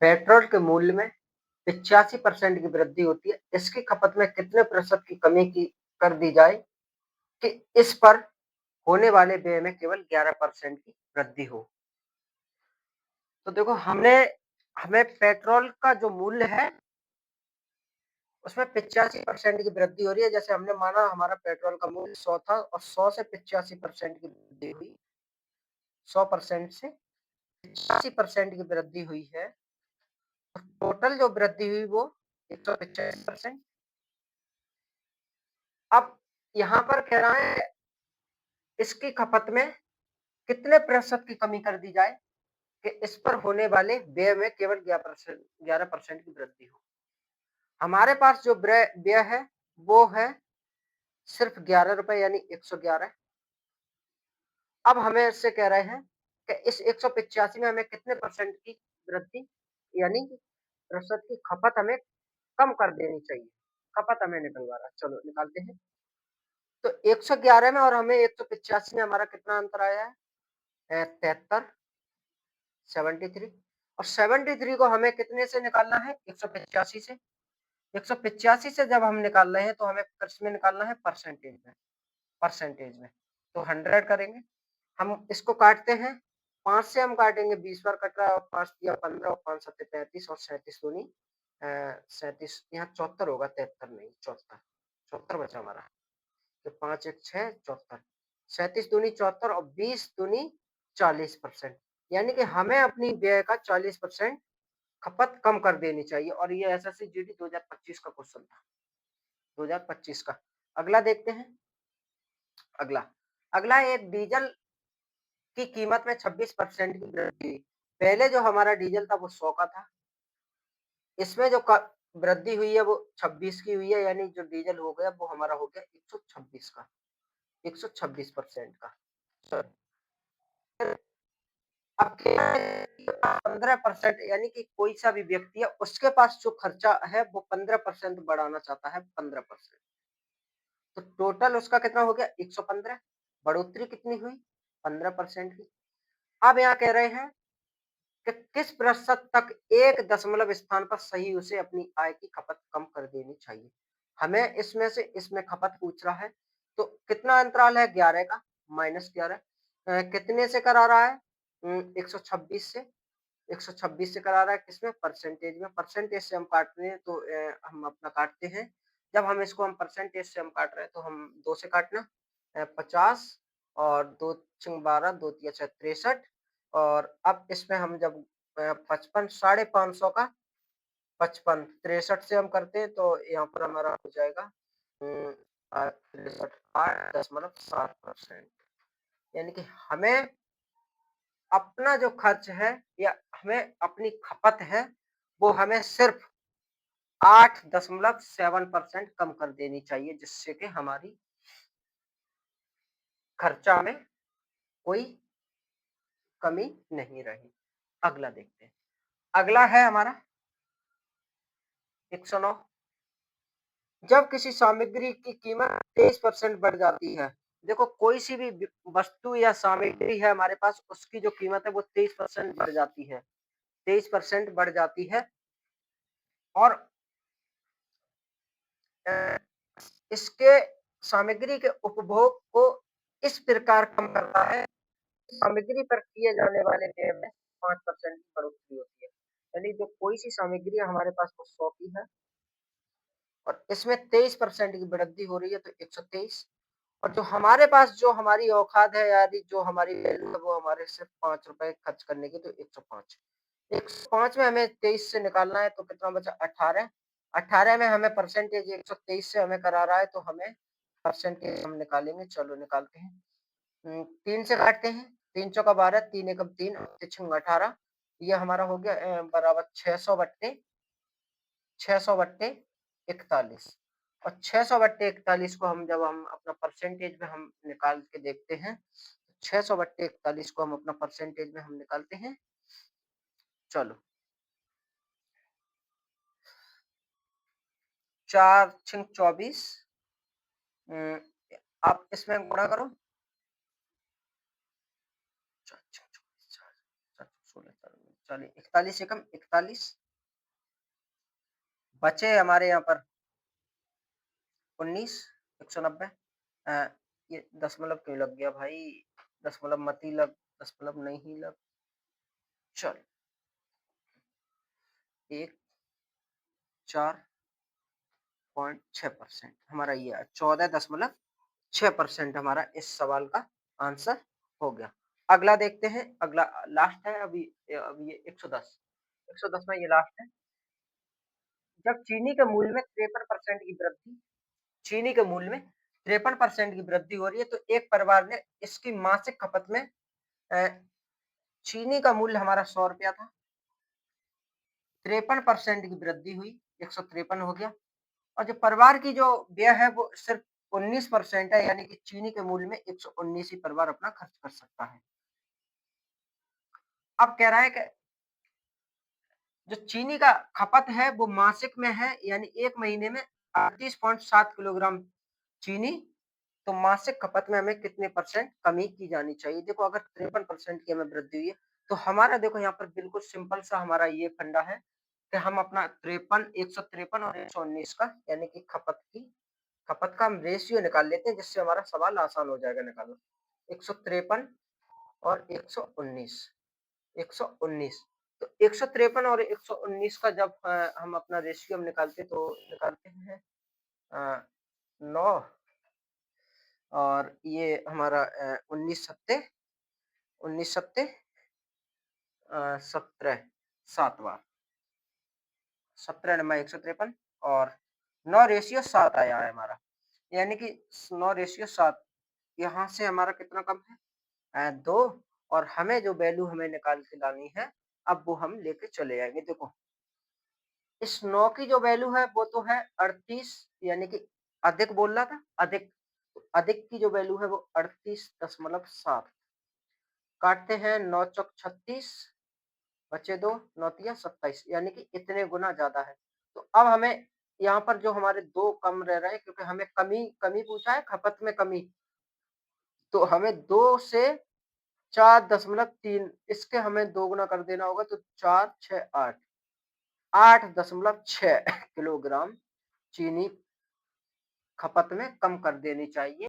Petrol के मूल्य में 85% की वृद्धि होती है। इसकी खपत में कितने प्रतिशत की कमी की कर दी जाए कि इस पर होने वाले व्यय में केवल 11% की वृद्धि हो? तो देखो हमें पेट्रोल का जो मूल्य है, उसमें 85% की वृद्धि हो रही है। जैसे हमने माना हमारा पेट्रोल का मूल्य 100 था और 100 से 85% की वृद्धि हुई। 100% से 85% की वृद्धि हुई है। टोटल जो वृद्धि हुई वो 185%। अब यहाँ पर कह रहा है इसकी खपत में कितने प्रतिशत की कमी कर दी जाए कि इस पर होने वाले व्यय में केवल 11% की वृद्धि हो। हमारे पास जो व्यय है वो है सिर्फ ₹11 यानी 111। अब हमें इससे कह रहे हैं कि इस 185 में हमें कितने परसेंट की वृद्धि यानी कि प्रतिशत की खपत हमें कम कर देनी चाहिए। खपत हमें निकलवा रहा है, चलो निकालते हैं। तो 111 में और हमें 185 में हमारा कितना अंतर आया है? 73, 73 और 73 को हमें कितने से निकालना है? 185 से। 185 से जब हम निकाल रहे हैं तो हमें किसमें निकालना है? परसेंटेज में। परसेंटेज में। तो 100 करेंगे। हम इसको काटते हैं। 5 से हम काटेंगे, 20 बार कट रहा है और 5 दिया 15 और 5 सत्ते 35 और 37 दूनी 37, यहाँ 74 होगा, 73 नहीं 74। 74 बचा हमारा। तो 5 1 6 74। 37 दूनी 74 और 20 दूनी 40%। यानी कि हमें अपनी व्यय का 40% खपत कम कर देनी चाहिए और ये एसएससी जीडी 2025 का क्वेश्चन था। 2025 का। अगला देखते हैं। अगला अगला एक डीजल की कीमत में 26% की वृद्धि। पहले जो हमारा डीजल था वो 100 का था। इसमें जो वृद्धि हुई है वो 26 की हुई है, यानी जो डीजल हो गया वो हमारा हो गया 126 का, 126% का। अब क्या है, 15% यानी कि कोई सा भी व्यक्ति है उसके पास जो खर्चा है वो 15% बढ़ाना चाहता है, 15%। तो टोटल उसका कितना हो गया? 115। बढ़ोतरी कितनी हुई? 15% की। अब यहाँ कह रहे हैं कि किस प्रतिशत तक एक दशमलव स्थान पर सही उसे अपनी आय की खपत कम कर देनी चाहिए। हमें इसमें से इसमें खपत पूछ रहा है, तो कितना अंतराल है? 11 का, -11। कितने से करा रहा है? 126 से। 126 से करा रहा है, किसमें? परसेंटेज में। परसेंटेज से हम काट रहे हैं तो हम अपना काटते हैं। जब हम इसको हम परसेंटेज से हम काट रहे हैं तो हम 2 से काटना। 50 और 2 छंग 12, 2 तिया 6 63 और अब इसमें हम जब 55 550 का 55 63 से हम करते हैं तो यहाँ पर हमारा हो जाएगा 63 8.7%। यानी कि हमें अपना जो खर्च है या हमें अपनी खपत है वो हमें सिर्फ 8.7% कम कर देनी चाहिए, जिससे कि हमारी खर्चा में कोई कमी नहीं रही। अगला देखते हैं। अगला है हमारा 109। जब किसी सामग्री की कीमत 23% बढ़ जाती है। देखो कोई सी भी वस्तु या सामग्री है हमारे पास, उसकी जो कीमत है वो 23% बढ़ जाती है। 23% बढ़ जाती है और अ, इसके सामग्री के उपभोग को इस प्रकार कम करता है, सामग्री पर किए जाने वाले व्यय में 5% की बढ़ोतरी होती है। यानी जो कोई सी सामग्री हमारे पास वो 100 की है और इसमें 23% की वृद्धि हो रही है तो 123। और जो हमारे पास जो हमारी औकात है, यानी जो हमारी वैल्यू है वो हमारे सिर्फ ₹5 खर्च करने की, तो 105। 105 में हमें 23 से निकालना है तो कितना बचा? 18। 18 में हमें परसेंटेज 123 से हमें करा रहा है तो हमें परसेंटेज हम निकालेंगे। चलो निकालते हैं। 3 से काटते हैं। 3 चौका 12, 3 एकम 3, 3 18। ये हमारा हो गया बराबर 600/41 और 600/41 को हम जब हम अपना परसेंटेज में हम निकाल के देखते हैं, 600/41 को हम अपना परसेंटेज में हम निकालते हैं। चलो 4 छंग 24। आप इसमें गुणा करो। 4 छंग 24, 4 4 16 चलिए 41 एकम 41 बचे हमारे यहाँ पर 19 190 ये दशमलव क्यों लग गया भाई? दशमलव मत ही लग, दशमलव नहीं लग। चल 1 4.6% हमारा ये 14.6% हमारा इस सवाल का आंसर हो गया। अगला देखते हैं, अगला लास्ट है अभी, अब ये 110 110 में ये लास्ट है। जब चीनी के मूल्य में 53% की वृद्धि चीनी के मूल्य में 53% की वृद्धि हो रही है, तो एक परिवार ने इसकी मासिक खपत में अ, चीनी का मूल्य हमारा ₹100 था, 53% की वृद्धि हुई, 153 हो गया और जो परिवार की जो व्यय है वो सिर्फ 19% है, यानी कि चीनी के मूल्य में 119 ही परिवार अपना खर्च कर सकता है। अब कह रहा है कि जो चीनी का खपत है वो मासिक में है, यानी 1 महीने में 38.7 किलोग्राम चीनी, तो मासिक खपत में हमें कितने परसेंट कमी की जानी चाहिए? देखो अगर 53% की हमें वृद्धि हुई है, तो हमारा देखो यहाँ पर बिल्कुल सिंपल सा हमारा ये फंडा है कि हम अपना 53 153 और 119 का यानी कि खपत का हम रेशियो निकाल लेते हैं, जिससे हमारा सवाल आसान हो जाएगा निकालना। 153 और 119 119 तो 153 और 119 का जब हम अपना रेशियो हम निकालते तो निकालते हैं 9 और ये हमारा 19 सत्ते 17 7 बार 17 नंबर 153 और 9 रेशियो 7 आया है हमारा, यानी कि 9 रेशियो 7 यहाँ से हमारा कितना कम है 2 और हमें जो वैल्यू हमें निकाल के लानी है, अब वो हम लेके चले आएंगे। देखो इस 9 की जो वैल्यू है वो तो है 38, यानी कि अधिक बोल रहा था, अधिक, तो अधिक की जो वैल्यू है वो 38.7 काटते हैं 9 चौक 36 बचे 2 9 तिया 27 यानी कि इतने गुना ज़्यादा है। तो अब हमें यहाँ पर जो हमारे 2 कम रह रहे हैं, क्योंकि हमें कमी कमी पूछा है खपत में कमी, तो हमें 2 से 4.3 इसके हमें 2 गुना कर देना होगा, तो 4 6 8 8.6 किलोग्राम चीनी खपत में कम कर देनी चाहिए।